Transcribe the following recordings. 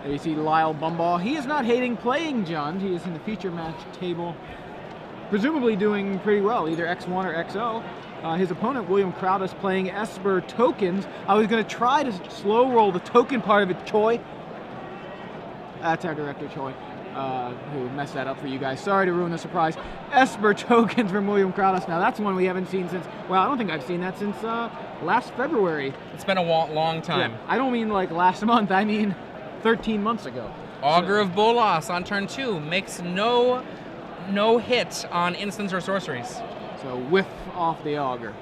There you see Lyle Bymbaugh. He is not hating playing Jund. He is in the feature match table, presumably doing pretty well, either X1 or XO. His opponent, William Crowdus, playing Esper tokens. I was going to try to slow roll the token part of it, Choi. That's our director, Choi, who messed that up for you guys. Sorry to ruin the surprise. Esper tokens from William Crowdus. Now, that's one we haven't seen since, well, I don't think I've seen that since last February. It's been a long time. Yeah, I don't mean like last month, I mean 13 months ago. Augur of Bolas on turn 2 makes no hit on instants or sorceries. So whiff off the Augur.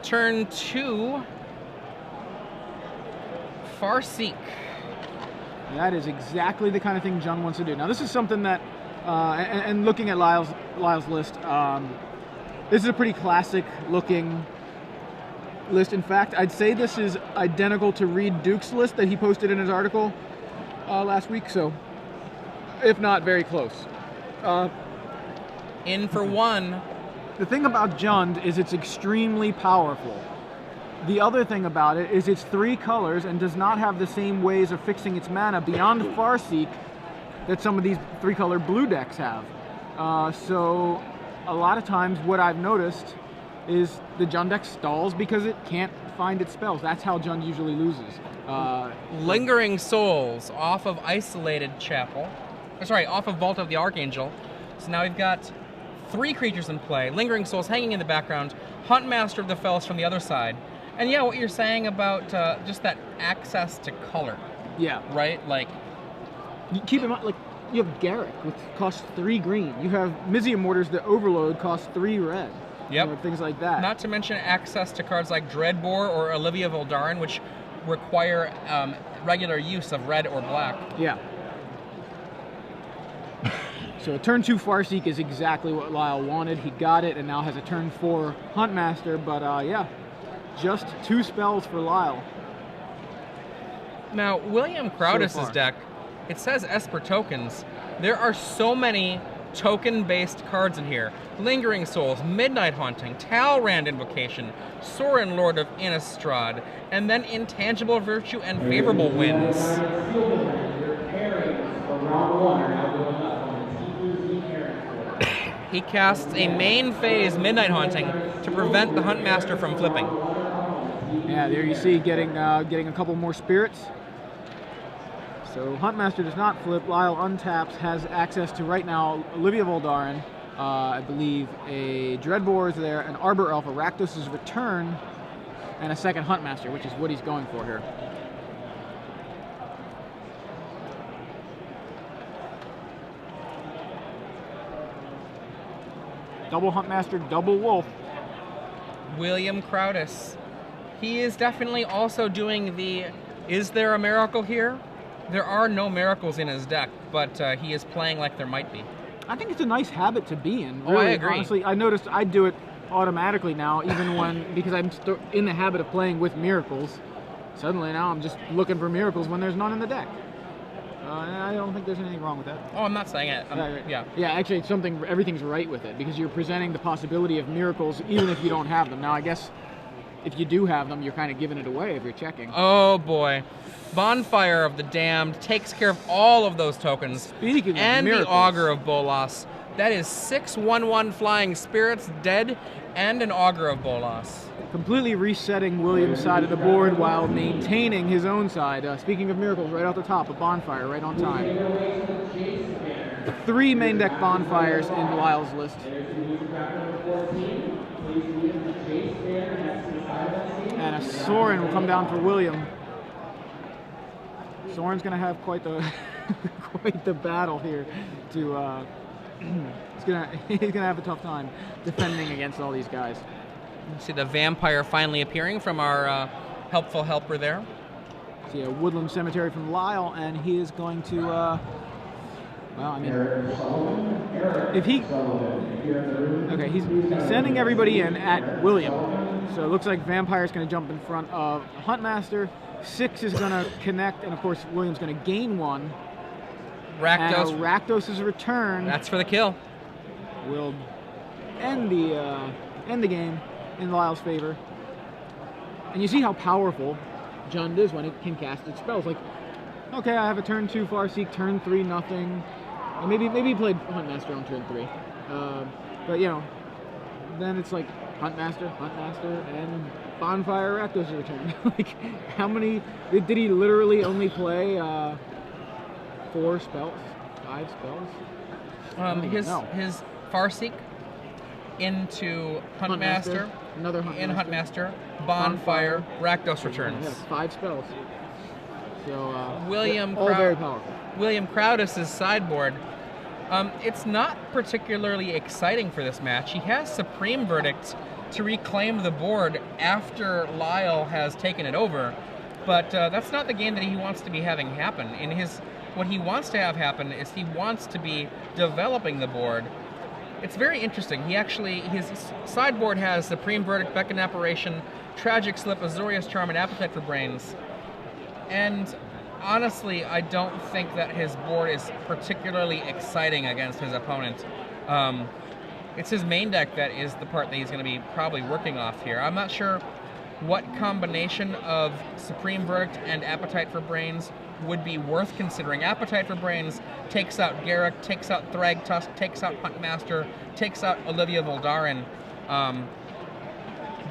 Turn 2, Farseek. That is exactly the kind of thing Jund wants to do. Now this is something that, and looking at Lyle's list, this is a pretty classic looking list. In fact, I'd say this is identical to Reed Duke's list that he posted in his article last week, so if not very close. In for one. The thing about Jund is it's extremely powerful. The other thing about it is it's 3 colors and does not have the same ways of fixing its mana beyond Farseek that some of these 3-color blue decks have. So a lot of times what I've noticed is the Jund deck stalls because it can't find its spells. That's how Jund usually loses. Lingering Souls off of Isolated Chapel. Off of Vault of the Archangel. So now we've got 3 creatures in play. Lingering Souls hanging in the background. Huntmaster of the Fells from the other side. And yeah, what you're saying about just that access to color. Yeah. Right? Like, you keep in mind, like, you have Garrick, which costs 3 green. You have Mizzium Mortars that overload costs 3 red. Yep. You know, things like that. Not to mention access to cards like Dreadbore or Olivia Voldaren, which require regular use of red or black. Yeah. So a turn 2 Farseek is exactly what Lyle wanted. He got it and now has a turn 4 Huntmaster, but yeah, just 2 spells for Lyle. Now, William Crowdus' deck, it says Esper tokens. There are so many token-based cards in here. Lingering Souls, Midnight Haunting, Talrand Invocation, Sorin, Lord of Innistrad, and then Intangible Virtue and Favorable Winds. He casts a main phase Midnight Haunting to prevent the Huntmaster from flipping. Yeah, there you see getting a couple more spirits. So Huntmaster does not flip. Lyle untaps, has access to right now Olivia Voldaren, I believe a Dreadbore is there, an Arbor Elf, a Rakdos' Return, and a second Huntmaster, which is what he's going for here. Double Huntmaster, double Wolf. William Crowdus. He is definitely also doing the, is there a miracle here? There are no miracles in his deck, but he is playing like there might be. I think it's a nice habit to be in. Really, I agree. Honestly, I noticed I do it automatically now, even when, because I'm in the habit of playing with miracles. Suddenly now I'm just looking for miracles when there's none in the deck. I don't think there's anything wrong with that. Oh, I'm not saying it. Yeah. Yeah, actually, it's something, everything's right with it, because you're presenting the possibility of miracles even if you don't have them. Now, I guess if you do have them, you're kind of giving it away if you're checking. Oh, boy. Bonfire of the Damned takes care of all of those tokens. Speaking of miracles. The Augur of Bolas. That is 6/1/1 Flying Spirits dead and an Augur of Bolas. Completely resetting William's side of the board while maintaining his own side. Speaking of miracles, right off the top, a Bonfire right on time. 3 main deck Bonfires in Lyle's list. And a Sorin will come down for William. Sorin's going to have quite the quite the battle here to he's gonna have a tough time defending against all these guys. You see the vampire finally appearing from our helpful helper there. See a Woodland Cemetery from Lyle, and he is going to well, I mean, if he okay, he's sending everybody in at William, so it looks like Vampire's going to jump in front of Huntmaster. 6 is going to connect, and of course William's going to gain 1. Rakdos. And Rakdos' Return. That's for the kill. Will end the game in Lyle's favor. And you see how powerful Jund is when it can cast its spells. Like, okay, I have a turn 2 Farseek, turn 3 nothing. And maybe he played Huntmaster on turn 3. But you know, then it's like Huntmaster, and Bonfire Rakdos return. Like, how many did he literally only play? 4 spells, 5 spells. His Farseek into Huntmaster, another Huntmaster, in Huntmaster, Bonfire, Rakdos returns. Yes, 5 spells. So all very powerful. William Crowdus' sideboard. It's not particularly exciting for this match. He has Supreme Verdict to reclaim the board after Lyle has taken it over, but that's not the game that he wants to be having happen. What he wants to have happen is he wants to be developing the board. It's very interesting. His sideboard has Supreme Verdict, Beckon Apparition, Tragic Slip, Azorius Charm, and Appetite for Brains. And honestly, I don't think that his board is particularly exciting against his opponent. It's his main deck that is the part that he's going to be probably working off here. I'm not sure what combination of Supreme Verdict and Appetite for Brains would be worth considering. Appetite for Brains takes out Garruk, takes out Thragtusk, takes out Huntmaster, takes out Olivia Voldaren.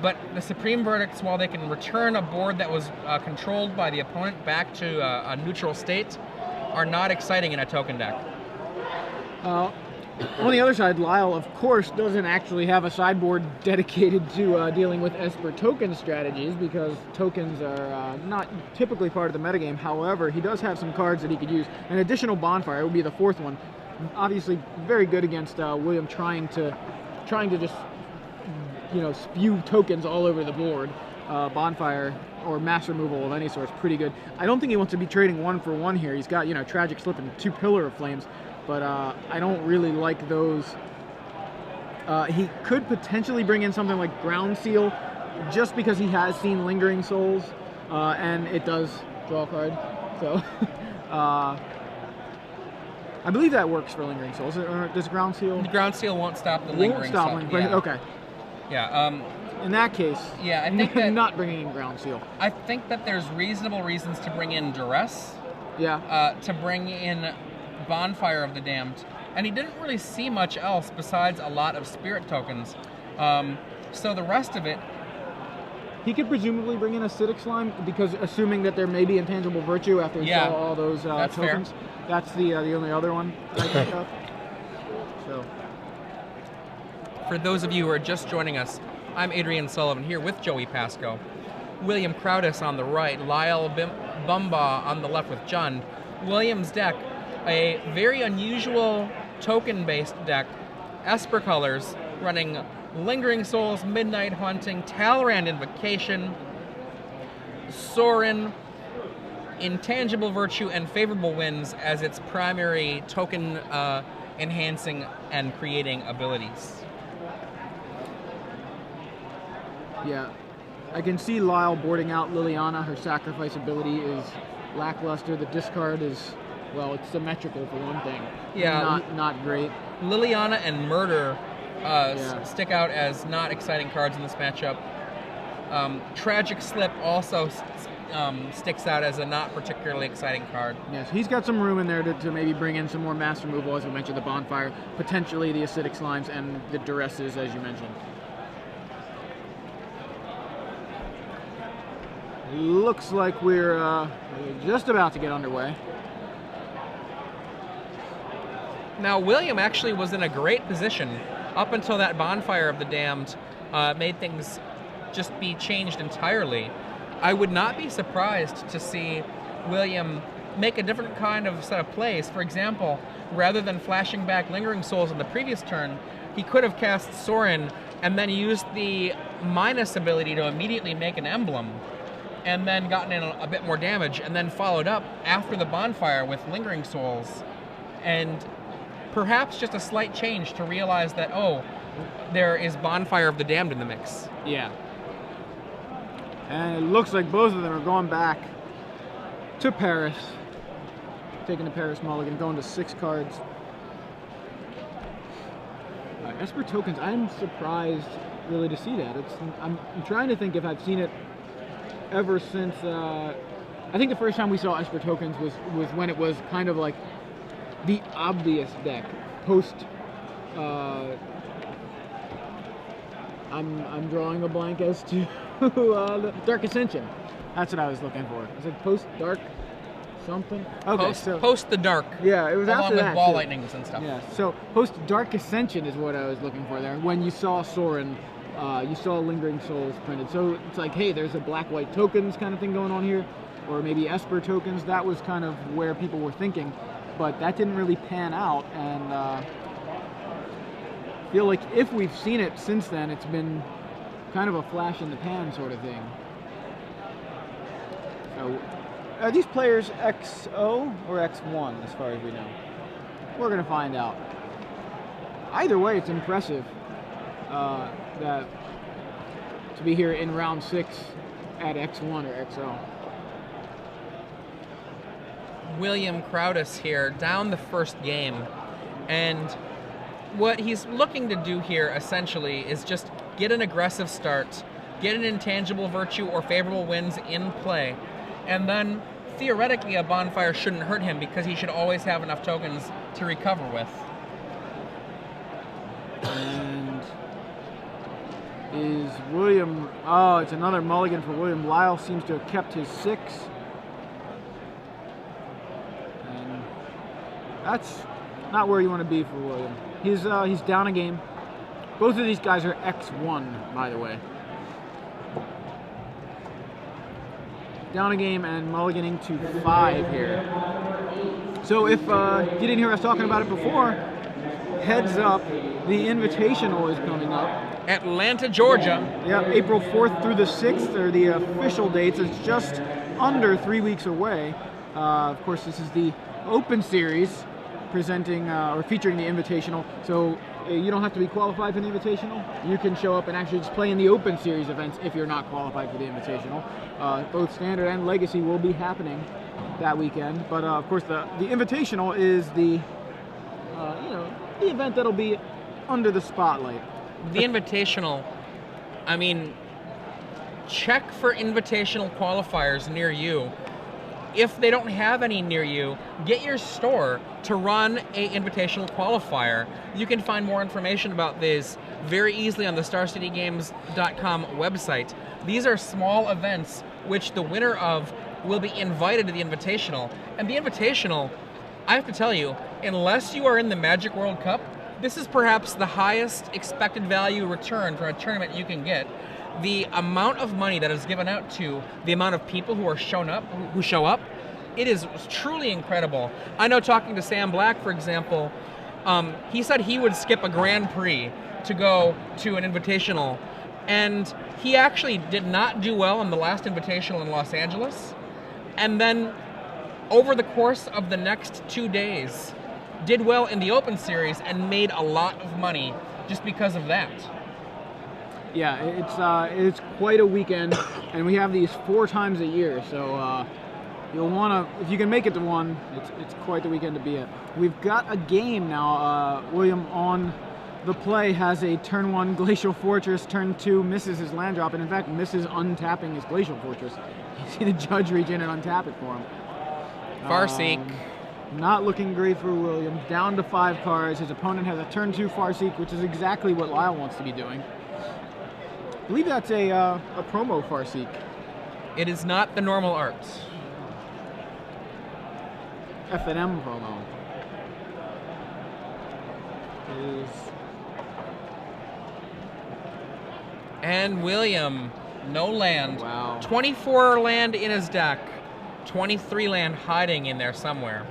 But the Supreme Verdicts, while they can return a board that was controlled by the opponent back to a neutral state, are not exciting in a token deck. On the other side, Lyle, of course, doesn't actually have a sideboard dedicated to dealing with Esper token strategies, because tokens are not typically part of the metagame. However, he does have some cards that he could use. An additional Bonfire would be the 4th one. Obviously, very good against William trying to just, you know, spew tokens all over the board. Bonfire or mass removal of any sort is pretty good. I don't think he wants to be trading 1 for 1 here. He's got, you know, Tragic Slip and 2 Pillar of Flames, but I don't really like those. He could potentially bring in something like Ground Seal, just because he has seen Lingering Souls, and it does draw a card. So I believe that works for Lingering Souls. Or does Ground Seal? The Ground Seal won't stop the Lingering Soul. Yeah. Okay. Yeah. In that case, yeah, I think that not bringing in Ground Seal. I think that there's reasonable reasons to bring in Duress. Yeah. To bring in Bonfire of the Damned, and he didn't really see much else besides a lot of spirit tokens. So the rest of it, he could presumably bring in Acidic Slime, because assuming that there may be Intangible Virtue after he saw all those that's tokens. Fair. That's the only other one I think of. So, for those of you who are just joining us, I'm Adrian Sullivan here with Joey Pasco, William Crowdus on the right, Lyle Bymbaugh on the left with Jund. William's deck, a very unusual token-based deck, Esper colors, running Lingering Souls, Midnight Haunting, Talrand Invocation, Sorin, Intangible Virtue, and Favorable Winds as its primary token enhancing and creating abilities. Yeah, I can see Lyle boarding out Liliana. Her sacrifice ability is lackluster. The discard is, well, it's symmetrical for one thing. Yeah, not great. Liliana and Murder stick out as not exciting cards in this matchup. Tragic Slip also sticks out as a not particularly exciting card. Yes, he's got some room in there to maybe bring in some more mass removal, as we mentioned, the Bonfire, potentially the Acidic Slimes, and the Duresses, as you mentioned. Looks like we're just about to get underway. Now, William actually was in a great position up until that Bonfire of the Damned made things just be changed entirely. I would not be surprised to see William make a different kind of set of plays. For example, rather than flashing back Lingering Souls on the previous turn, he could have cast Sorin and then used the minus ability to immediately make an emblem, and then gotten in a bit more damage, and then followed up after the Bonfire with Lingering Souls, and perhaps just a slight change to realize that, oh, there is Bonfire of the Damned in the mix. Yeah. And it looks like both of them are going back to Paris. Taking the Paris Mulligan, going to 6 cards. Esper tokens, I'm surprised really to see that. I'm trying to think if I've seen it ever since I think the first time we saw Esper tokens was when it was kind of like the obvious deck post. I'm drawing a blank as to the Dark Ascension. That's what I was looking for. Is it post Dark something? Okay, post the Dark. Yeah, it was along after with that. Ball too. Lightnings and stuff. Yeah, so post Dark Ascension is what I was looking for there. When you saw Sorin, you saw Lingering Souls printed. So it's like, hey, there's a black-white tokens kind of thing going on here, or maybe Esper tokens. That was kind of where people were thinking, but that didn't really pan out. And I feel like if we've seen it since then, it's been kind of a flash in the pan sort of thing. So, are these players XO or X1 as far as we know? We're going to find out. Either way, it's impressive that to be here in round 6 at X1 or XO. William Crowdus here, down the first game. And what he's looking to do here, essentially, is just get an aggressive start, get an intangible virtue or favorable wins in play, and then theoretically a bonfire shouldn't hurt him because he should always have enough tokens to recover with. And is William... Oh, it's another mulligan for William. Lyle seems to have kept his 6. And that's not where you want to be for William. He's down a game. Both of these guys are X1, by the way. Down a game and mulliganing to 5 here. So if you didn't hear us talking about it before, heads up, the Invitational is coming up. Atlanta, Georgia. Yeah, April 4th through the 6th are the official dates. It's just under 3 weeks away. Of course, this is the Open Series presenting or featuring the Invitational. So you don't have to be qualified for the Invitational. You can show up and actually just play in the Open Series events if you're not qualified for the Invitational. Both Standard and Legacy will be happening that weekend. But of course, the Invitational is the the event that'll be under the spotlight. The Invitational, I mean, check for Invitational qualifiers near you. If they don't have any near you, get your store to run a Invitational qualifier. You can find more information about this very easily on the StarCityGames.com website. These are small events which the winner of will be invited to the Invitational. And the Invitational, I have to tell you, unless you are in the Magic World Cup, this is perhaps the highest expected value return for a tournament you can get. The amount of money that is given out to the amount of people who show up, it is truly incredible. I know, talking to Sam Black, for example, he said he would skip a Grand Prix to go to an Invitational, and he actually did not do well in the last Invitational in Los Angeles, and then over the course of the next 2 days, did well in the Open Series and made a lot of money just because of that. Yeah, it's quite a weekend, and we have these 4 times a year, so you'll want to, if you can make it to one, it's quite the weekend to be at. We've got a game now. William on the play has a turn 1 Glacial Fortress, turn 2 misses his land drop, and in fact misses untapping his Glacial Fortress. You see the judge reach in and untap it for him. Farseek. Not looking great for William. Down to 5 cards. His opponent has a turn 2 Farseek, which is exactly what Lyle wants to be doing. I believe that's a promo Farseek. It is not the normal art. F&M promo. And William, no land. Wow. 24 land in his deck. 23 land hiding in there somewhere.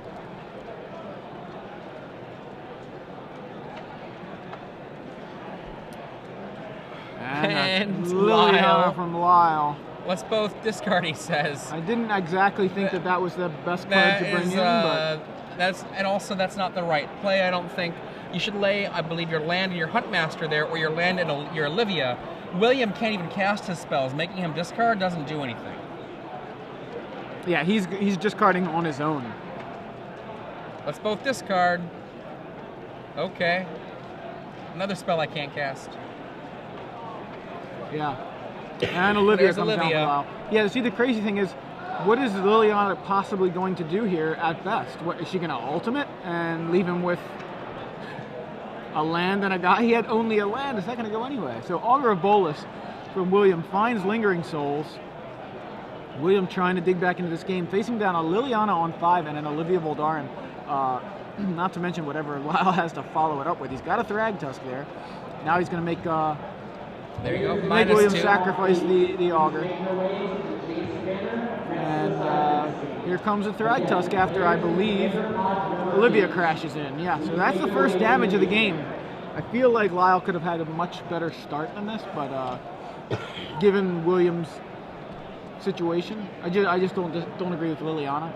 And Lyle. From Lyle. Let's both discard, he says. I didn't exactly think that was the best card to bring in, but that's not the right play, I don't think. You should lay, I believe, your land and your Huntmaster there, or your land and your Olivia. William can't even cast his spells. Making him discard doesn't do anything. Yeah, he's discarding on his own. Let's both discard. Okay. Another spell I can't cast. Yeah. And Olivia There's comes Olivia. down for Lyle. Yeah, see, the crazy thing is, what is Liliana possibly going to do here at best? What, is she going to ultimate and leave him with a land and a guy? He had only a land. Is that going to go anyway? So Augur of Bolus from William finds Lingering Souls. William trying to dig back into this game, facing down a Liliana on 5 and an Olivia Voldaren. Not to mention whatever Lyle has to follow it up with. He's got a Thragtusk there. Now he's going to make there you go. make William -2. sacrifice the Augur. And here comes a Thragtusk after, I believe, Olivia crashes in. Yeah, so that's the first damage of the game. I feel like Lyle could have had a much better start than this, but given William's situation, I just don't agree with Liliana.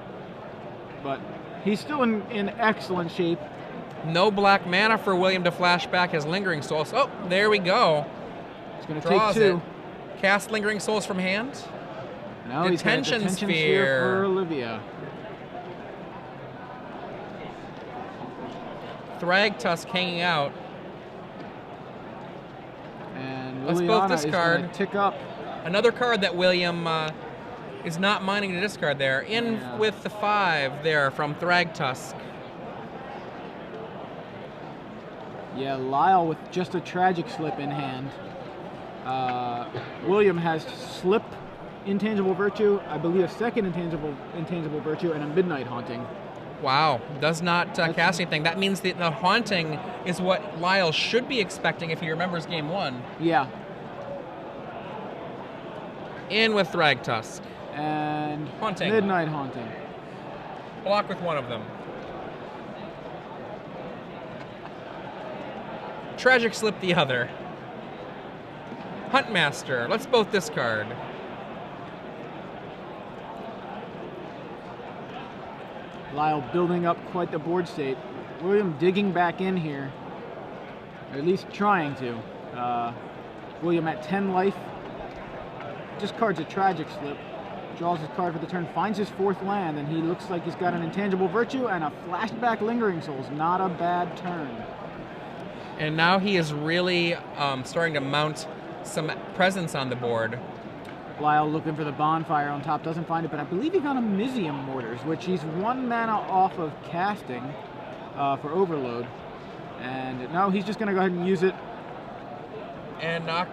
But he's still in excellent shape. No black mana for William to flash back his Lingering Souls. Oh, there we go. He's going to take 2. It. Cast Lingering Souls from hand. Now Detention he's got a Sphere. Sphere for Olivia. Thragtusk hanging out. And Let's Liliana both is discard. going to tick up. Another card that William is not minding to discard there. In with the 5 there from Thragtusk. Yeah, Lyle with just a Tragic Slip in hand. William has Slip, Intangible Virtue, I believe a second Intangible Virtue, and a Midnight Haunting. Wow, does not cast anything. That means that the Haunting is what Lyle should be expecting if he remembers Game 1. Yeah. In with Thragtusk. And Haunting. Midnight Haunting. Block with one of them. Tragic Slip the other. Huntmaster. Let's both discard. Lyle building up quite the board state. William digging back in here, or at least trying to. William at 10 life. Discards a Tragic Slip. Draws his card for the turn, finds his 4th land, and he looks like he's got an Intangible Virtue and a flashback Lingering Souls. Not a bad turn. And now he is really starting to mount some presence on the board. Lyle looking for the Bonfire on top, doesn't find it, but I believe he got a Mizium Mortars, which he's 1 mana off of casting for Overload. And now he's just going to go ahead and use it. And knock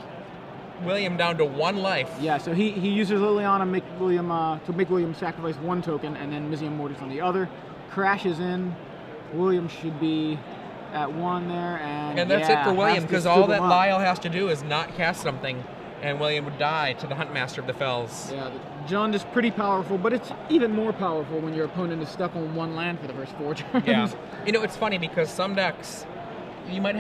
William down to 1 life. Yeah, so he uses Liliana to make William sacrifice 1 token, and then Mizium Mortars on the other. Crashes in. William should be at 1 there, and that's it for William, because all that Lyle Lyle has to do is not cast something, and William would die to the Huntmaster of the Fells. Yeah, the Jund is pretty powerful, but it's even more powerful when your opponent is stuck on 1 land for the first 4 turns. Yeah. You know, it's funny because some decks, you might